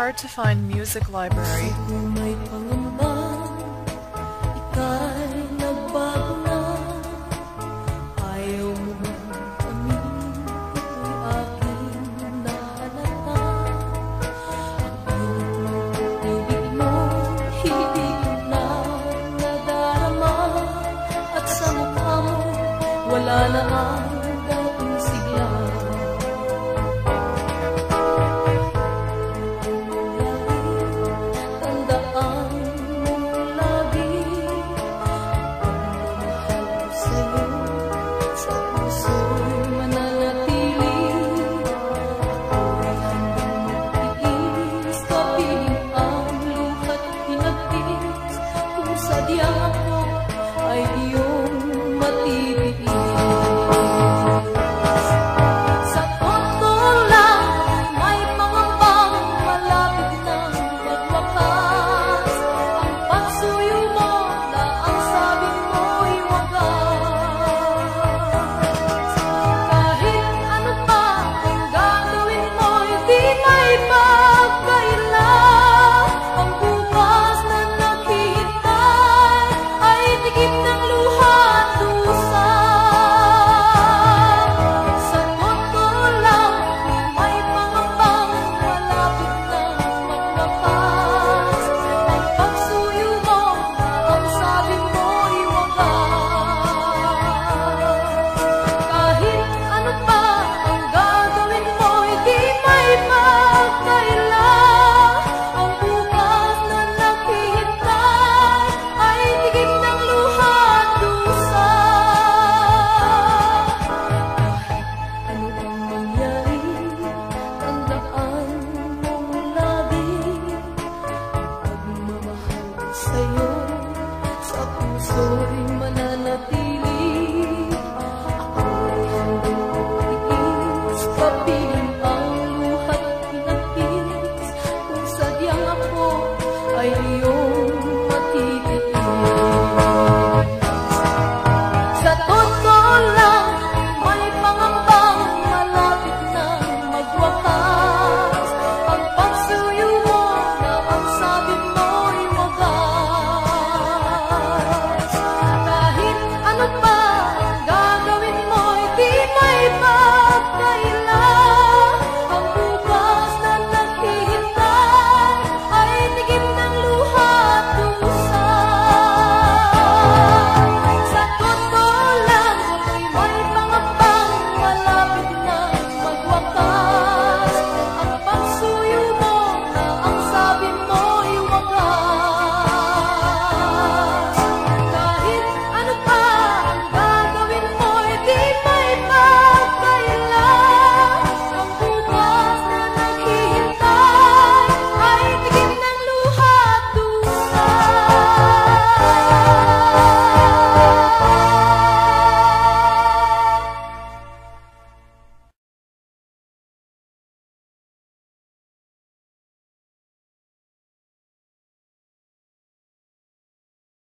hard-to-find music library. May pangamba, ika'y nagbago na. Ayaw mo kami, ito'y aking nahalata. Ang pag-ibig mo, hindi ko na nadarama. At sa mukha mo, wala na ang dating sigla. Sadyang ako ay iyong matitiis. Sa totoo lang, may pangambang malapit ng magwakas. Ang pagsuyo mo na ang sabi mo'y wagas. Kahit ano pa ang gagawin mo'y di may pagkaila. Ang bukas na naghihintay ay tikip ng luha at dusa. Sa totoo lang, may pangambang malapit ng magwakas. Ang pagsuyo mo na ang sabi mo'y wagas. Kahit ano pa ang gagawin mo'y di may pagkaila. Ang bukas na naghihintay ay tigib ng luha at dusa. Kahit ano ang mangyari, tandaan mong lagi ang pagmamahal sa'yo sa puso'y mananatili. Ako'y handang magtiis, kapiling ang luha't pinagtiis. Kung sadyang ako ay iyong